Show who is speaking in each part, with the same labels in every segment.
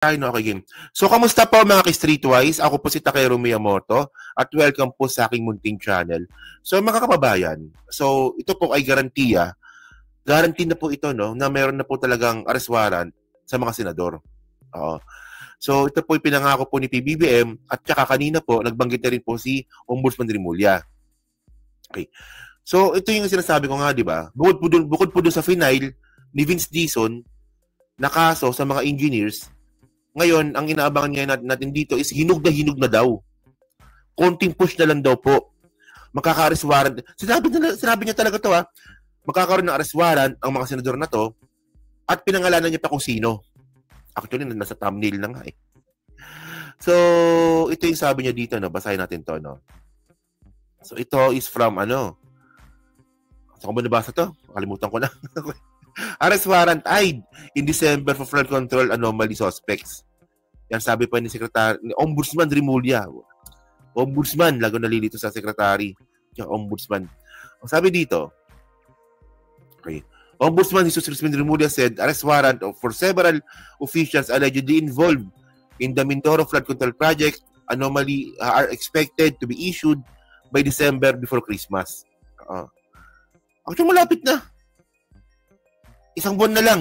Speaker 1: Ay, no, okay, game. So, kamusta po mga ka-Streetwise? Ako po si Takeru Miyamoto at welcome po sa aking munting channel. So, mga kababayan, so ito po ay garantiya. Guarantee na po ito, no, na meron na po talagang arrest warrant sa mga senador. Oo. So, ito po yung pinangako po ni PBBM at saka kanina po, nagbanggit na rin po si Ombudsman Rimulya. Okay. So, ito yung sinasabi ko nga, di ba? Bukod po dun sa final ni Vince Dizon na kaso sa mga engineers. Ngayon, ang inaabangan ngayon natin dito is hinug na daw. Konting push na lang daw po. Makaka-arrest warrant. Sinabi niya talaga to, ha. Magkakaroon ng arrest warrant ang mga senador na to at pinangalanan niya pa kung sino. Actually, nasa thumbnail na nga eh. So, ito yung sabi niya dito, no. Basahin natin to, no. So, ito is from, saan ko ba nabasa to? Kalimutan ko na. Arrest warrant eyed in December for flood control anomaly suspects. Yan sabi pa ni Ombudsman Rimulya. Ombudsman, lago nalilito sa secretary. Yung Ombudsman. Ang sabi dito, okay. Ombudsman Jesus Crispin Rimulya said arrest warrant for several officials allegedly involved in the Mindoro flood control project anomaly are expected to be issued by December before Christmas. Actually, malapit na. Isang buwan na lang.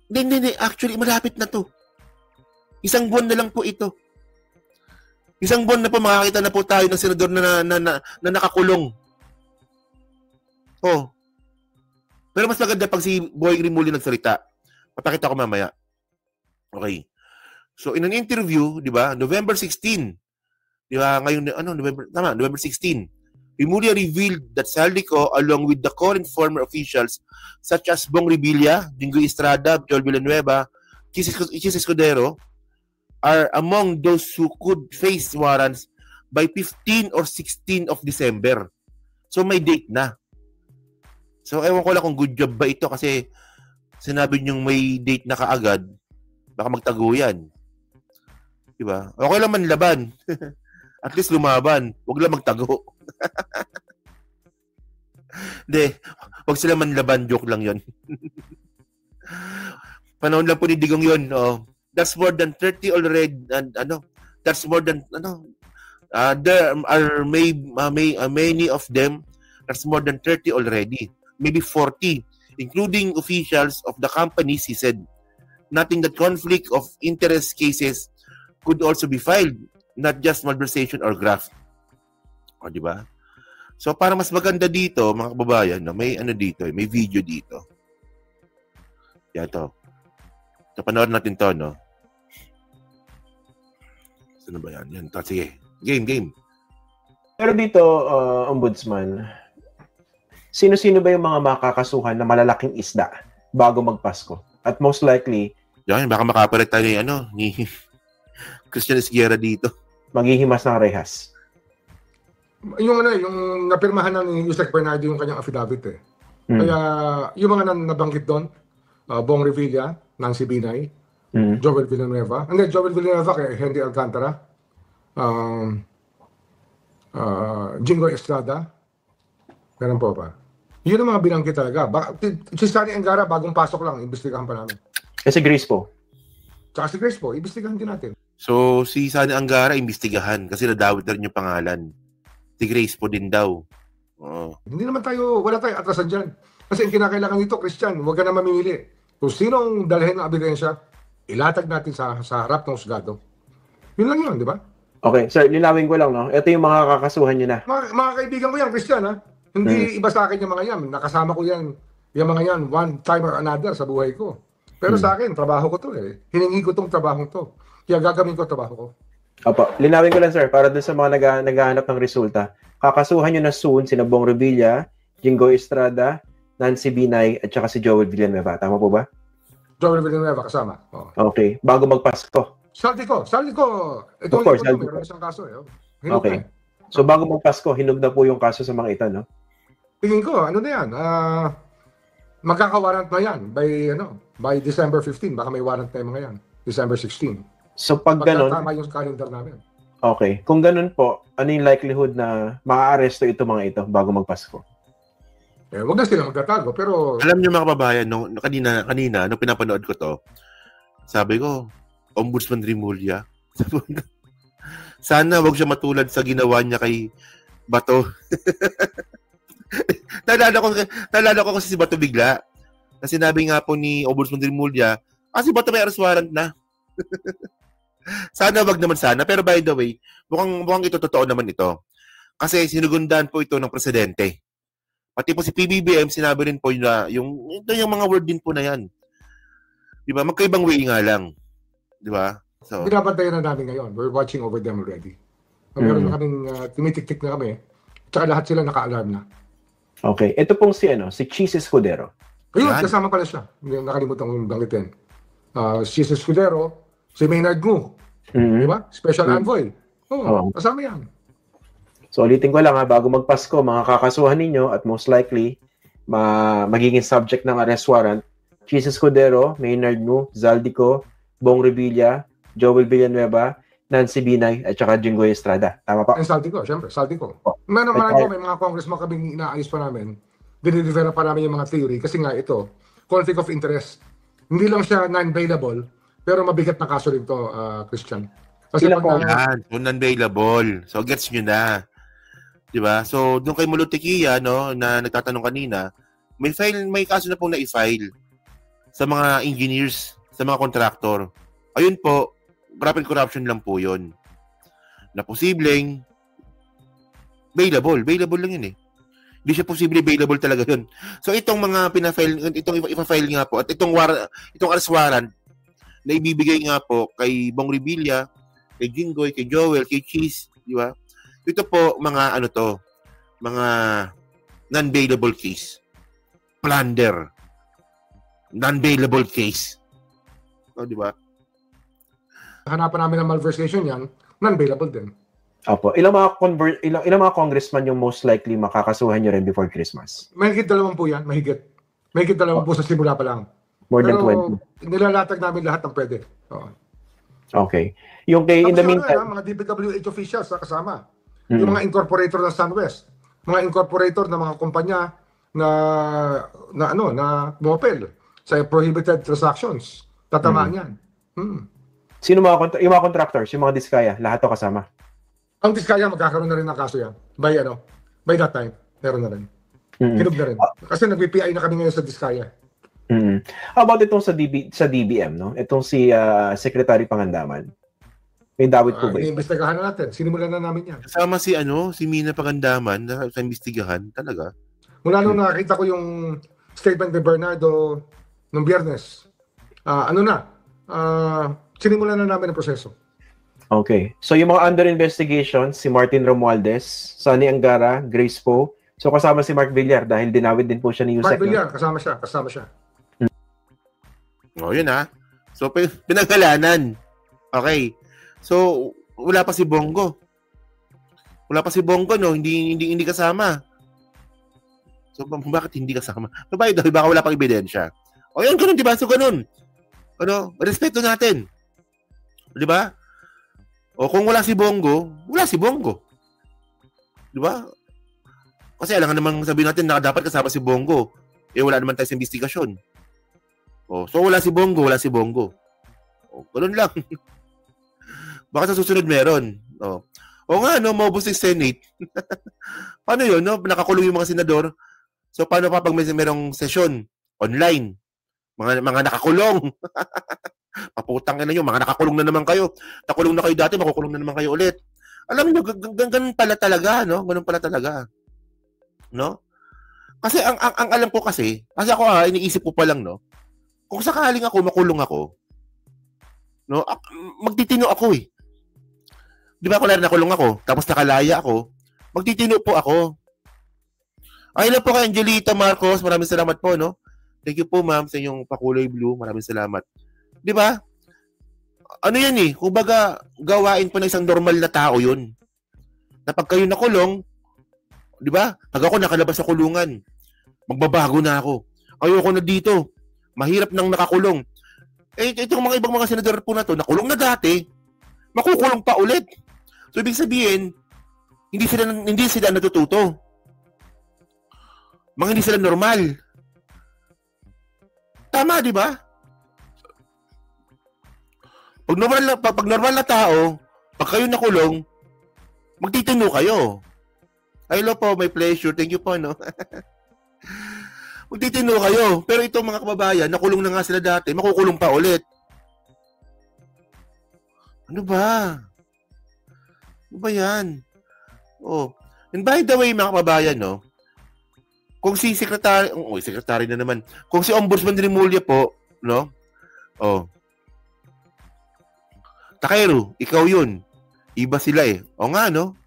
Speaker 1: Hindi. Actually, malapit na to. Isang buwan na lang po ito. Isang buwan na po makakita na po tayo ng senador na nakakulong. Oh. Pero mas maganda pag si Boy Rimulya nagsalita. Papakita ko mamaya. Okay. So, in an interview, di ba, November 16, di ba, ngayon, November 16, Rimulya revealed that Saldico, along with the current former officials such as Bong Revilla, Jingoy Estrada, Joel Villanueva, Chis Escudero, are among those who could face warrants by 15 or 16 of December. So may date na. So ewan ko lang kung good job ba ito kasi sinabi niyong may date na kaagad, baka magtago yan. Diba? Okay lang man laban. At least lumaban. Huwag lang magtago. Hindi. Huwag sila manlaban. Joke lang yon. Panahon lang po ni Digong yun. Oh. That's more than 30 already. That's more than, there are many of them. That's more than 30 already. Maybe 40. Including officials of the companies, he said. Nothing that conflict of interest cases could also be filed. Not just malversation or graft. O, di ba? So, para mas maganda dito, mga kababayan, no, may dito, may video dito. Yan to. So, panoorin natin to, no? Sino ba yan? Yan to. Sige. Game.
Speaker 2: Pero dito, Ombudsman, sino-sino ba yung mga makakasuhan na malalaking isda bago magpasko? At most likely,
Speaker 1: yan, baka makapalit tayo ni Christian Esguerra dito.
Speaker 2: Maghihimas ng rehas.
Speaker 3: Yung napirmahan na ni Yusek Bernardo yung kanyang affidavit eh. Kaya yung mga nabanggit doon, Bong Revilla, Nancy Binay, Joel Villanueva. Hindi, Joel Villanueva kay Henry Alcantara, Jingoy Estrada. Ganun po pa. Yun ang mga binanggit talaga. Si Sunny Angara, bagong pasok lang, imbestigahan pa namin.
Speaker 2: Kasi Grace po.
Speaker 3: Tsaka si Grace po, imbestigahan din natin.
Speaker 1: So, si Sunny Angara, imbestigahan kasi nadawit na rin yung pangalan. Si Grace po din daw.
Speaker 3: Hindi naman wala tayong atrasan dyan. Kasi ang kinakailangan nito, Christian, huwag ka na mamimili. Kung sino ang dalhin ng ebidensya, ilatag natin sa harap ng husgado. Yun lang yun, di ba?
Speaker 2: Okay, sir, linawin ko lang, no? Ito yung mga kakasuhan nyo na.
Speaker 3: Mga kaibigan ko yan, Christian, ha? Hindi iba sa akin yung mga yan. Nakasama ko yan, yung mga yan, one time or another sa buhay ko. Pero sa akin, trabaho ko to eh. Hiningi ko tong trabaho to. Kaya gagawin ko trabaho ko.
Speaker 2: Opo, linawin ko lang sir, para dun sa mga naghahanap ng resulta. Kakasuhan nyo na soon sina Bong Revilla, Jingoy Estrada, Nancy Binay, at saka si Joel Villanueva. Tama po ba?
Speaker 3: Joel Villanueva kasama. Oh.
Speaker 2: Okay, bago magpasko.
Speaker 3: Saldico. Ito
Speaker 2: of course,
Speaker 3: yung meron isang kaso eh.
Speaker 2: Okay. So bago magpasko, hinog na po yung kaso sa mga ito, no?
Speaker 3: Tingin ko, ano na yan? Magkakawarrant na yan by December 15. Baka may warrant na yung mga yan. December 16.
Speaker 2: So pag ganun,
Speaker 3: tama yung calendar namin.
Speaker 2: Okay. Kung ganun po, ano yung likelihood na maa-aresto ito mga ito bago magpasko?
Speaker 3: Wag na sila magtatago, pero...
Speaker 1: Alam niyo mga kababayan, kanina, nung pinapanood ko to, sabi ko, Ombudsman Rimulya, sana wag siya matulad sa ginawa niya kay Bato. Naalala ko kasi si Bato bigla. Na sinabi nga po ni Ombudsman Rimulya, si Bato may arrest warrant na. Sana wag naman sana. Pero by the way, mukhang ito totoo naman ito. Kasi sinugundan po ito ng presidente. Pati po si PBBM, sinabi rin po na yung mga word din po na yan. Di ba? Magkaibang way nga lang. Di ba? So,
Speaker 3: binabantayan na namin ngayon. We're watching over them already. Meron na kaming tumitik-tik na kami. Tsaka lahat sila naka-alarm na.
Speaker 2: Okay. Ito pong si Cheese Escudero.
Speaker 3: Ayun, kasama pala siya. Nakalimutan kong banggitin. Cheese Escudero, si Maynard Ngu. Di ba? Special envoy. Kasama yan.
Speaker 2: So, ulitin ko lang bago magpasko, mga kakasuhan ninyo at most likely, magiging subject ng arrest warrant, Cheese Escudero, Maynard Ngu, Zaldico, Bong Revilla, Joel Villanueva, Nancy Binay, at saka Jinggoy Estrada. Tama pa?
Speaker 3: And Zaldico, syempre, Zaldico. May mga congressman kaming inaayos pa namin. Dinidevelop pa namin yung mga theory kasi nga ito, conflict of interest. Hindi lang siya non-bailable, pero mabigat na kaso rin to, Christian. Kasi
Speaker 1: non-bailable. So, gets nyo na. Diba? So, doon kay Mulutikia, na nagtatanong kanina, may kaso na pong na-file sa mga engineers, sa mga contractor. Ayun po, graft corruption lang po yun. Na posibleng bailable. Bailable lang yun eh. Hindi siya posible bailable talaga yun. So, itong mga itong ipa-file nga po, at itong arrest warrant, na ibibigay nga po kay Bong Revilla, kay Jinggoy, kay Joel, kay Cheese, di ba? Ito po, mga mga non-bailable case. Plunder. Non-bailable case. Di ba?
Speaker 3: Hanapan namin ng malversation yan, non-bailable din.
Speaker 2: Opo. Ilang mga congressman yung most likely makakasuhan nyo rin before Christmas?
Speaker 3: Mahigit 2 po yan, mahigit. Mahigit 2 po sa simula pa lang.
Speaker 2: More than 20.
Speaker 3: Nilalatag namin lahat ng pwede.
Speaker 2: Okay. Yung in the meantime,
Speaker 3: mga DPWH officials kasama. Yung mga incorporator ng SunWest, mga incorporator ng mga kumpanya na Mopel sa prohibited transactions. Tatamaan yan.
Speaker 2: Sino yung mga contractors, yung mga Diskaya, lahat to kasama?
Speaker 3: Ang Diskaya magkakaroon na rin ng kaso yan. By that time, meron na rin. Hinug na rin. Kasi nag-PI na kami ngayon sa Diskaya.
Speaker 2: How about itong sa DBM, no? Itong si Secretary Pangandaman. May dawit po ba?
Speaker 3: Iimbestigahan na natin. Sinimulan na namin yan.
Speaker 1: Kasama si Mina Pangandaman sa imbestigahan talaga.
Speaker 3: Mula nung nakita ko yung statement ni Bernardo nung Biyernes, sinimulan na namin ang proseso.
Speaker 2: Okay. So yung mga under investigation, si Martin Romualdez, Sonny Angara, Grace Poe. So kasama si Mark Villar dahil dinawit din po siya ni Yusek.
Speaker 3: Mark Villar, kasama siya.
Speaker 1: Yun So pinagalanan. Okay. So wala pa si Bongo. Hindi kasama. So bakit hindi kasama? Baka wala pang ebidensya. Yun, ganun, di ba? So ganun. Respeto natin. Di ba? O kung wala si Bongo, wala si Bongo. Di ba? Kasi alam nga naman sabihin natin na dapat kasama si Bongo. Wala naman tayo sa investigasyon. So wala si Bongo. Ganun lang. Baka sa susunod meron. Maubos yung Senate. Paano yun, nakakulong yung mga senador. So paano pa pag merong sesyon online? Mga nakakulong. Paputang na nyo, mga nakakulong na naman kayo. Nakulong na kayo dati, makukulong na naman kayo ulit. Alam nyo, ganun pala talaga, no? Ganun pala talaga. No? Kasi ang alam ko kasi ako iniisip ko pa lang, no? Kung sakaling ako makulong ako, no? Magtitino ako eh. Di ba kung nakulong ako, tapos nakalaya ako, magtitino po ako. Ay lang po kay Angelita Marcos, maraming salamat po, no? Thank you po, ma'am, sa inyong pakulay blue. Maraming salamat. Di ba? Ano yan eh? Kumbaga, gawain po ng isang normal na tao yun. Na pag kayo nakulong, di ba? Pag ako nakalabas sa kulungan, magbabago na ako. Ayoko na dito. Mahirap nang nakakulong. Itong mga ibang mga senador po na to, nakulong na dati, makukulong pa ulit. So, ibig sabihin, hindi sila natututo. Mga hindi sila normal. Tama, di ba? Pag normal na tao, pag kayo nakulong, magtitino kayo. Hello po, my pleasure. Thank you po, no? Magtitino kayo. Pero itong mga kababayan, nakulong na nga sila dati, makukulong pa ulit. Ano ba? Ano ba yan? Oh. And by the way, mga kababayan, no? Kung si secretary, secretary na naman. Kung si Ombudsman Rimulya po, no? Oh. Takero, ikaw yun. Iba sila eh. O nga, no?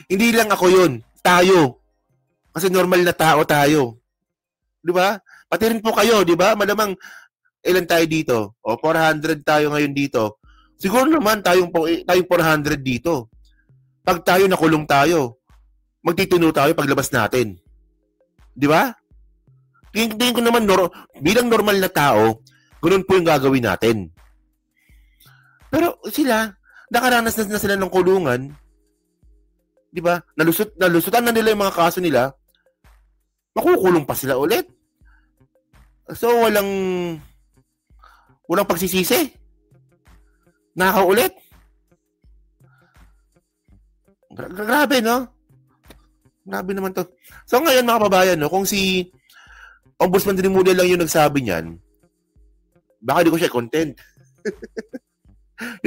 Speaker 1: Hindi lang ako yun. Tayo. Kasi normal na tao tayo. Di ba? Pati rin po kayo, di ba? Malamang, ilan tayo dito? O, 400 tayo ngayon dito. Siguro naman, tayong 400 dito. Pag tayo nakulong tayo, magtitino tayo paglabas natin. Di ba? Tingin ko naman, bilang normal na tao, ganoon po yung gagawin natin. Pero sila, nakaranas na sila ng kulungan. Di ba? Nalusutan na nila yung mga kaso nila. Makukulong pa sila ulit. So, walang pagsisisi. Nakaulit. Grabe, no? Grabe naman to. So, ngayon, mga kababayan, no, kung si Ombudsman Rimulya lang yung nagsabi niyan, baka di ko siya content.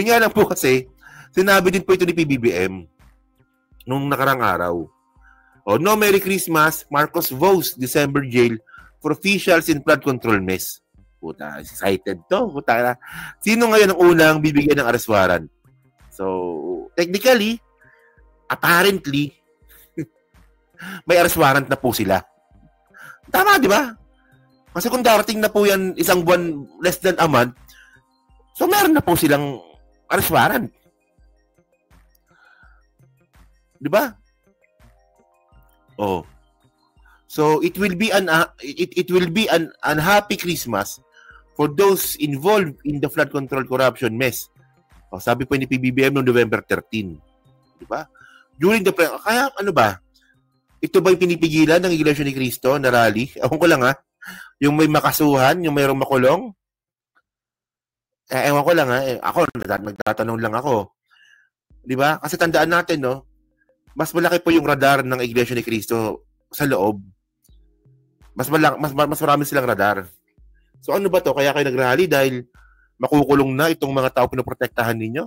Speaker 1: Yun nga lang po kasi, sinabi din po ito ni PBBM nung nakarang araw. O, no Merry Christmas, Marcos vows December jail for officials in flood control mess. Puta, excited to. Puta, sino ngayon ang unang bibigyan ng arrest warrant? So, technically, apparently, may arrest warrant na po sila. Tama, di ba? Kasi kung darating na po yan isang buwan, less than a month, so meron na po silang arrest warrant. Di ba? Oh. So it will be an unhappy Christmas for those involved in the flood control corruption mess. Oh, sabi po ni PBBM noong November 13. Di ba? During the kaya ano ba? Ito ba yung pinipigilan ng Iglesia ni Cristo na rally? Ewan ko lang ha. Yung may makasuhan, yung mayroong makulong. Ewan ko lang ha. Ako, nagtatanong lang ako. Di ba? Kasi tandaan natin, no? Mas malaki po yung radar ng Iglesia ni Cristo sa loob. Mas marami silang radar. So ano ba to? Kaya kayo nag-rally dahil makukulong na itong mga tao pinoprotektahan ninyo?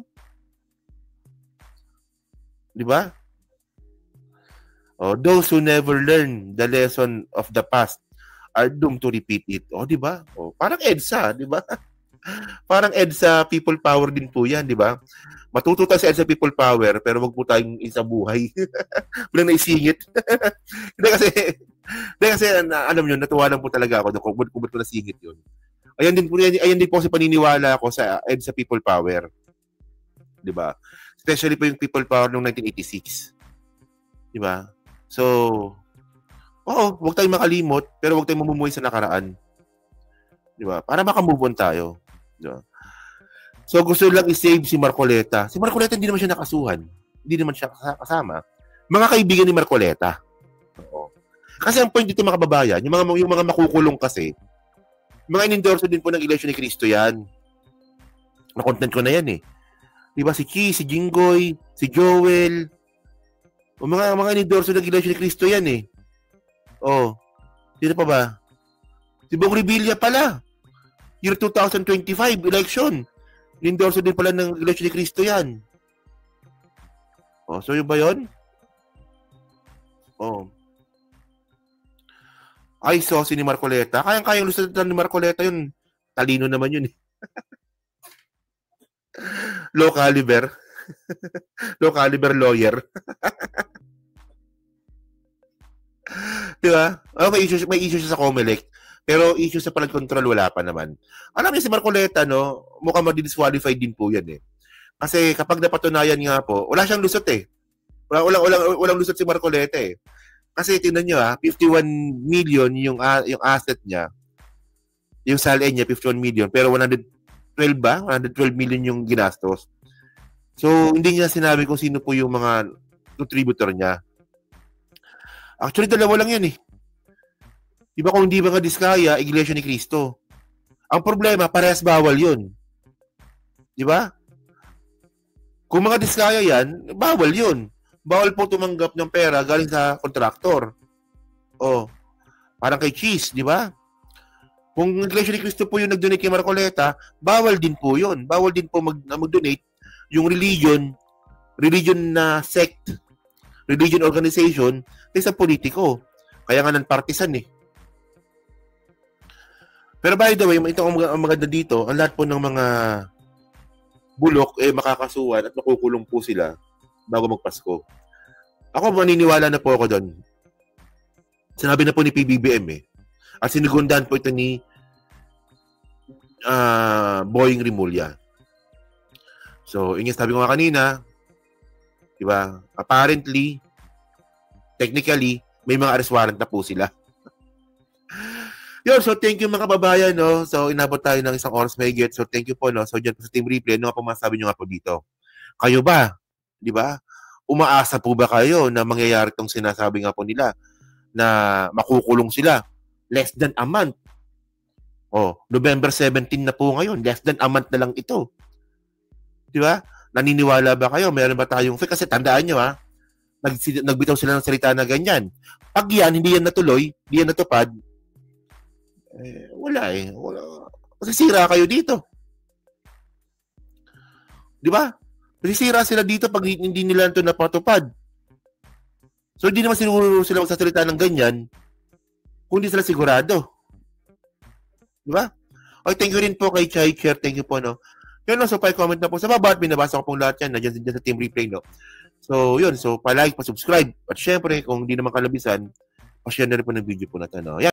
Speaker 1: Di ba? Oh, those who never learn the lesson of the past are doomed to repeat it. Oh, di ba? Oh, parang EDSA, di ba? Parang EDSA people power din po 'yan, di ba? Matuto tayo sa EDSA people power pero wag po tayong isa buhay. Bilang naisingit. Hindi kasi alam niyo, natuwa lang po talaga ako kung ba't ko nasingit 'yun. Ayan din po si paniniwala ko sa EDSA people power. Di ba? Especially po yung people power noong 1986. Di ba? So, huwag tayong makalimot, pero huwag tayong mamumuhay sa nakaraan. Di ba? Para makamove on tayo. Di ba? So, gusto lang i-save si Marcoleta. Si Marcoleta hindi naman siya nakasuhan. Hindi naman siya kasama. Mga kaibigan ni Marcoleta. Oo. Kasi ang point dito, mga kababayan, yung mga makukulong kasi, mga in-endorso din po ng Iglesia ni Cristo yan. Na-content ko na yan eh. Di ba? Si Chi, si Jinggoy, si Joel, o mga in-endorso ng Iglesia ni Cristo yan eh. Oh. Sino pa ba? Si Bong Revilla pala. Year 2025, election. In-endorso din pala ng Iglesia ni Cristo yan. Oh, so yun ba yun? Oh. Ay, so si ni Marcoleta. Kayang-kayang lusutan ni Marcoleta yun. Talino naman yun eh. Low caliber. Low caliber lawyer. Di ba? Oh, may issue siya sa COMELEC. Pero issue sa flood control, wala pa naman. Alam niyo si Marcoleta, no? Mukhang ma-disqualify din po yan eh. Kasi kapag napatunayan nga po, wala siyang lusot eh. Walang lusot si Marcoleta eh. Kasi tingnan niyo 51 million yung asset niya. Yung salary niya, 51 million. Pero 112 million yung ginastos. So, hindi niya sinabi kung sino po yung mga contributor niya. Actually, dalawa lang yan eh. Diba kung hindi mga diskaya, Iglesia ni Cristo. Ang problema, parehas bawal yun. Diba? Kung mga diskaya yan, bawal yun. Bawal po tumanggap ng pera galing sa kontraktor. O, parang kay Cheese, di ba? Kung Iglesia ni Cristo po yung nag-donate kay Marcoleta, bawal din po yun. Bawal din po mag-donate yung religion na sect, religion organization, sa politiko. Kaya nga non-partisan eh. Pero by the way, ito ang maganda dito, ang lahat po ng mga bulok, makakasuhan at makukulong po sila bago magpasko. Ako, maniniwala na po ako doon. Sinabi na po ni PBBM eh. At sinigundahan po ito ni Boying Rimulya. So, yung sabi ko nga kanina, diba, apparently, technically, may mga arrest warrant na po sila. Yun, so thank you mga kababayan, no? So, inabot tayo ng 1 oras may get. So, thank you po, no? So, dyan po sa Team Replay, ano nga po masabi nyo nga po dito? Kayo ba? Di ba? Umaasa po ba kayo na mangyayari itong sinasabi nga po nila na makukulong sila? Less than a month. Oh, November 17 na po ngayon. Less than a month na lang ito. Di ba? Naniniwala ba kayo? Meron ba tayong fake? Kasi tandaan nyo, ha? Nagbitaw sila ng salita na ganyan. Pag yan, hindi yan natuloy, hindi yan natupad, wala eh. Wala. Masisira kayo dito. Di ba? Masisira sila dito pag hindi nila ito napatupad. So, hindi naman siguro sila magsasalita ng ganyan kung hindi sila sigurado. Di ba? Okay, thank you rin po kay Chai Chair. Thank you po, no? Yun, no? So, pa-comment na po sa baba at binabasa ko pong lahat yan. Nandiyan sa Team Replay, no? So, yun. So, pa-like, pa-subscribe. At syempre, kung hindi naman kalabisan, pa-share na rin po ng video po natin, no? Yan.